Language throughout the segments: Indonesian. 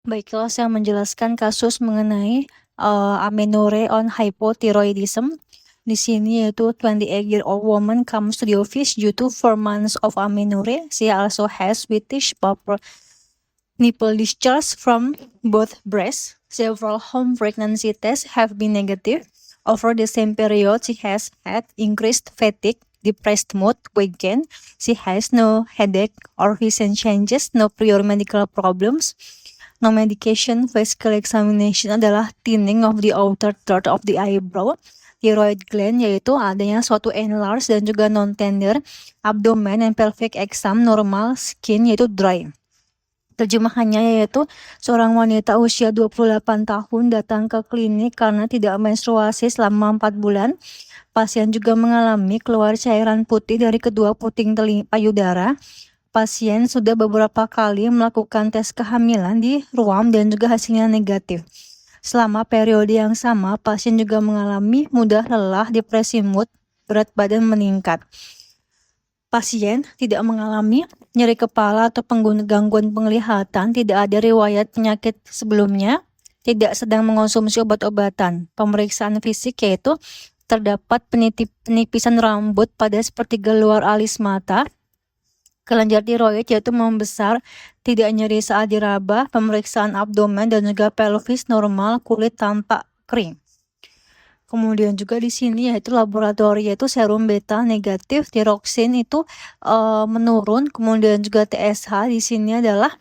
Baiklah, saya menjelaskan kasus mengenai amenorrhea on hypothyroidism. Di sini yaitu 28-year-old woman comes to the office due to 4 months of amenorrhea. She also has whitish purple nipple discharge from both breasts. Several home pregnancy tests have been negative. Over the same period, she has had increased fatigue, depressed mood, weight gain. She has no headache or vision changes, no prior medical problems. No medication. Physical examination adalah thinning of the outer third of the eyebrow. Thyroid gland yaitu adanya suatu enlarged dan juga non-tender. Abdomen and pelvic exam normal. Skin yaitu dry. Terjemahannya yaitu seorang wanita usia 28 tahun datang ke klinik karena tidak menstruasi selama 4 bulan. Pasien juga mengalami keluar cairan putih dari kedua puting payudara. Pasien sudah beberapa kali melakukan tes kehamilan di ruam dan juga hasilnya negatif. Selama periode yang sama, pasien juga mengalami mudah lelah, depresi mood, berat badan meningkat. Pasien tidak mengalami nyeri kepala atau gangguan penglihatan, tidak ada riwayat penyakit sebelumnya, tidak sedang mengonsumsi obat-obatan. Pemeriksaan fisik yaitu terdapat penipisan rambut pada sepertiga luar alis mata. Kelenjar tiroid yaitu membesar, tidak nyeri saat diraba, pemeriksaan abdomen dan juga pelvis normal, kulit tampak kering. Kemudian juga di sini yaitu laboratori yaitu serum beta negatif, tiroksin itu menurun, kemudian juga TSH di sini adalah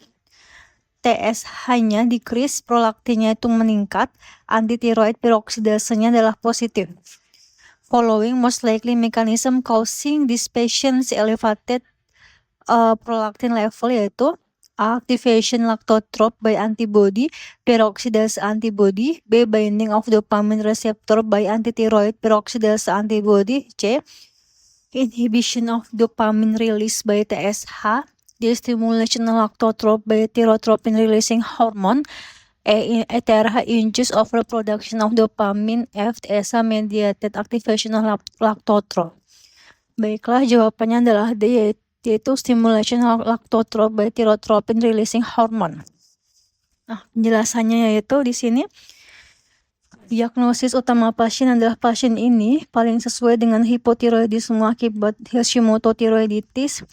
TSH-nya decrease, prolaktinnya itu meningkat, antitiroid peroksidasenya adalah positif. Following most likely mechanism causing this patient's elevated prolactin level yaitu activation lactotrope by antibody, peroxidase antibody, B binding of dopamine receptor by antithyroid peroxidase antibody, C inhibition of dopamine release by TSH, D stimulation lactotrope by thyrotropin releasing hormone, E TRH induce overproduction of dopamine, F TSH mediated activation of lactotrope. Baiklah, jawabannya adalah D yaitu stimulation lactotrope by thyrotropin releasing hormone. Nah, penjelasannya yaitu di sini diagnosis utama pasien adalah pasien ini paling sesuai dengan hipothyroidisme akibat Hashimoto thyroiditis.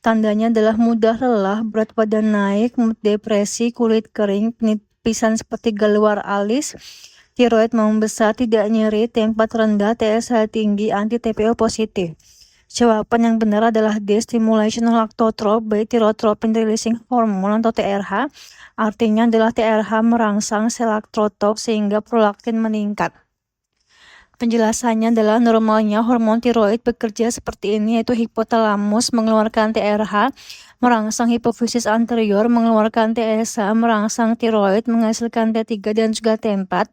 Tandanya adalah mudah lelah, berat badan naik, mood depresi, kulit kering, penipisan sepertiga luar alis, tiroid membesar, tidak nyeri, tempat rendah, TSH tinggi, anti-TPO positif. Jawaban yang benar adalah D, stimulation lactotrope by thyrotropin releasing hormone atau TRH. Artinya adalah TRH merangsang sel lactotroph sehingga prolaktin meningkat. Penjelasannya adalah normalnya hormon tiroid bekerja seperti ini, yaitu hipotalamus mengeluarkan TRH, merangsang hipofisis anterior, mengeluarkan TSH, merangsang tiroid, menghasilkan T3 dan juga T4.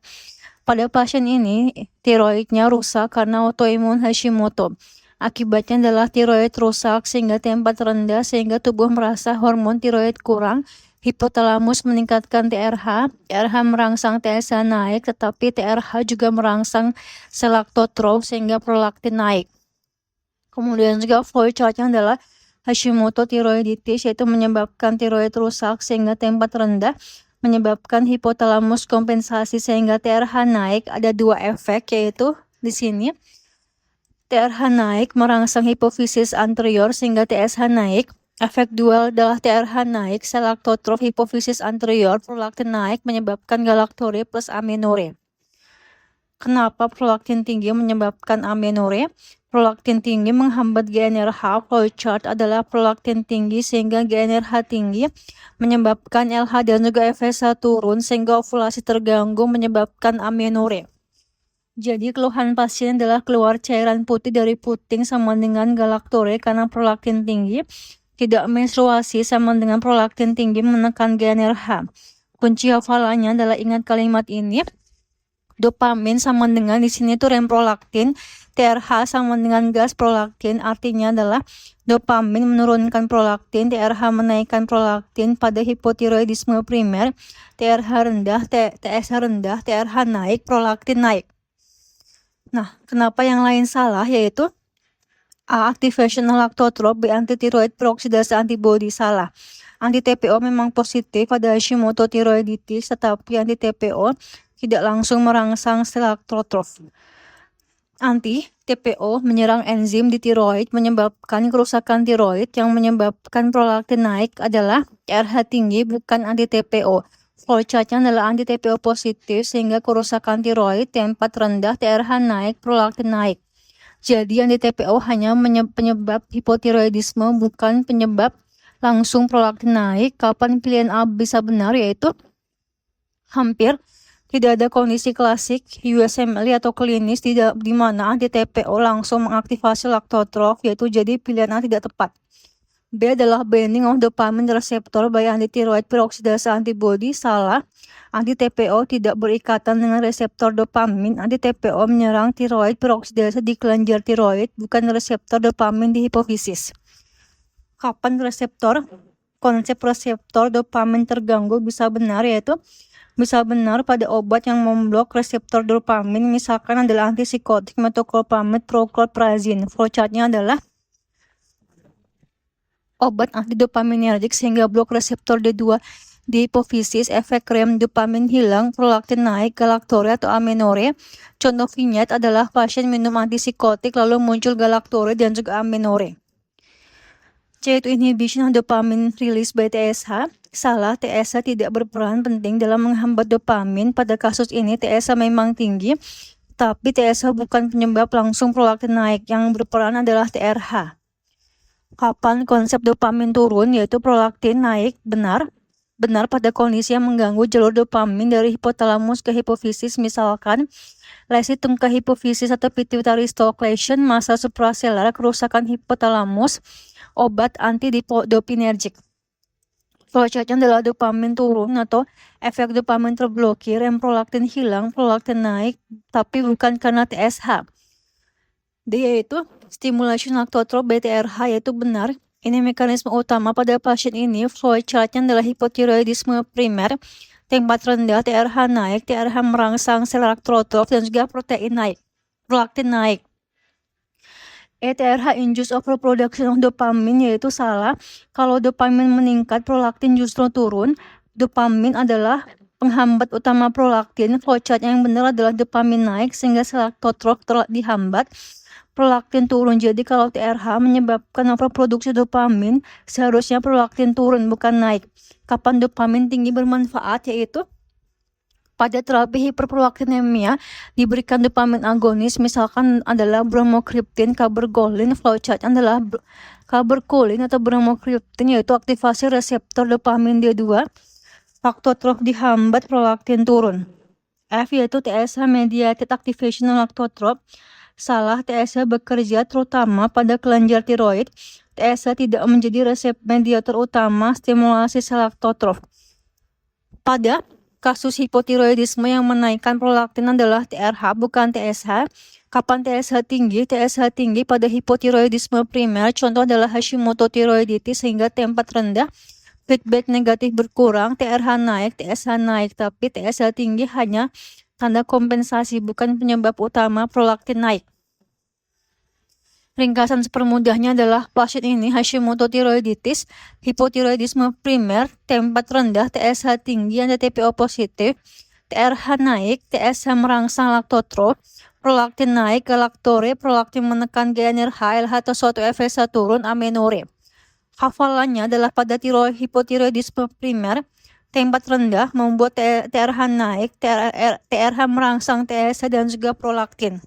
Pada pasien ini, tiroidnya rusak karena autoimun Hashimoto. Akibatnya adalah tiroid rusak sehingga T4 rendah sehingga tubuh merasa hormon tiroid kurang. Hipotalamus meningkatkan TRH, TRH merangsang TSH naik, tetapi TRH juga merangsang sel lactotroph sehingga prolaktin naik. Kemudian juga flow chartnya adalah Hashimoto thyroiditis yaitu menyebabkan tiroid rusak sehingga T4 rendah, menyebabkan hipotalamus kompensasi sehingga TRH naik. Ada dua efek yaitu di sini. TRH naik merangsang hipofisis anterior sehingga TSH naik. Efek dual adalah TRH naik, sel lactotroph hipofisis anterior, prolaktin naik menyebabkan galaktorrhea plus amenorrhea. Kenapa prolaktin tinggi menyebabkan amenorrhea? Prolaktin tinggi menghambat GnRH. Flow chart adalah prolaktin tinggi sehingga GnRH tinggi menyebabkan LH dan juga FSH turun sehingga ovulasi terganggu menyebabkan amenorrhea. Jadi keluhan pasien adalah keluar cairan putih dari puting sama dengan galaktorrhea karena prolaktin tinggi, tidak menstruasi sama dengan prolaktin tinggi menekan GnRH. Kunci hafalannya adalah ingat kalimat ini. Dopamin sama dengan di sini tuh remprolaktin, TRH sama dengan gas prolaktin, artinya adalah dopamin menurunkan prolaktin, TRH menaikkan prolaktin pada hipothyroidisme primer, TRH rendah, TSH rendah, TRH naik, prolaktin naik. Nah, kenapa yang lain salah yaitu A. Activation lactotrope, B. Antithyroid peroxidase antibody salah. Anti-TPO memang positif pada Hashimoto tiroiditis, tetapi anti-TPO tidak langsung merangsang sel autotrof. Anti-TPO menyerang enzim di tiroid menyebabkan kerusakan tiroid. Yang menyebabkan prolaktin naik adalah TRH tinggi, bukan anti-TPO. Flowchartnya adalah anti-TPO positif sehingga kerusakan tiroid, tempat rendah, TRH naik, prolaktin naik. Jadi anti-TPO hanya penyebab hipotiroidisme, bukan penyebab langsung prolaktin naik. Kapan pilihan A bisa benar? Yaitu hampir tidak ada kondisi klasik USMLE atau klinis di mana anti-TPO langsung mengaktifasi laktotrof, yaitu jadi pilihan A tidak tepat. B adalah binding of dopamine receptor by anti-thyroid peroxidase antibody. Salah. Anti-TPO tidak berikatan dengan reseptor dopamin. Anti-TPO menyerang thyroid peroxidase di kelenjar tiroid, bukan reseptor dopamin di hipofisis. Kapan konsep reseptor dopamin terganggu bisa benar? Yaitu bisa benar pada obat yang memblok reseptor dopamin, misalkan adalah antipsikotik, metoclopramide, prochlorperazine. Flowchartnya adalah obat antidopaminergik sehingga blok reseptor D2 di hipofisis, efek rem dopamin hilang, prolaktin naik, galaktore atau amenore. Contoh vignette adalah pasien minum antipsikotik lalu muncul galaktore dan juga amenore. C itu inhibition of dopamine release by TSH. Salah, TSH tidak berperan penting dalam menghambat dopamin. Pada kasus ini TSH memang tinggi, tapi TSH bukan penyebab langsung prolaktin naik. Yang berperan adalah TRH. Kapan konsep dopamin turun? Yaitu prolaktin naik benar pada kondisi yang mengganggu jalur dopamin dari hipotalamus ke hipofisis, misalkan lesi tungkai hipofisis atau pituitary stalk lesion, massa suprasellar, kerusakan hipotalamus, obat antidopinergik. Flowchartnya adalah dopamin turun atau efek dopamin terblokir, yang prolaktin hilang, prolaktin naik, tapi bukan karena TSH. D yaitu stimulation laktotrof by TRH, yaitu benar. Ini mekanisme utama pada pasien ini. Flowchartnya adalah hipotiroidisme primer, tempat rendah, TRH naik, TRH merangsang sel laktotrof dan juga protein naik, prolaktin naik. TRH induce overproduction of dopamine, yaitu salah. Kalau dopamin meningkat, prolaktin justru turun. Dopamin adalah penghambat utama prolaktin. Flowchart yang benar adalah dopamin naik sehingga sel laktotrof dihambat, prolaktin turun. Jadi kalau TRH menyebabkan overproduksi dopamin, seharusnya prolaktin turun bukan naik. Kapan dopamin tinggi bermanfaat? Yaitu pada terapi hiperprolaktinemia diberikan dopamin agonis, misalkan adalah bromokriptin, cabergoline. Flowchart adalah cabergoline atau bromokriptin, yaitu aktivasi reseptor dopamin D2, laktotrof dihambat, prolaktin turun. F yaitu TSH mediated activation of laktotrof. Salah, TSH bekerja terutama pada kelenjar tiroid. TSH tidak menjadi mediator utama stimulasi sel laktotrof. Pada kasus hipotiroidisme yang menaikkan prolaktin adalah TRH, bukan TSH. Kapan TSH tinggi? TSH tinggi pada hipotiroidisme primer, contoh adalah Hashimoto tiroiditis sehingga tempat rendah, feedback negatif berkurang, TRH naik, TSH naik, tapi TSH tinggi hanya tanda kompensasi, bukan penyebab utama prolaktin naik. Ringkasan sepermudahnya adalah pasien ini Hashimoto tiroiditis, hipotiroidisme primer, tempat rendah, TSH tinggi, anti-TPO positif, TRH naik, TSH merangsang laktotrof, prolaktin naik, galaktore, prolaktin menekan GnRH, LH atau suatu FSH turun, amenore. Hafalannya adalah pada hipotiroidisme primer, tempat rendah membuat TRH naik, TRH merangsang TSH dan juga prolaktin.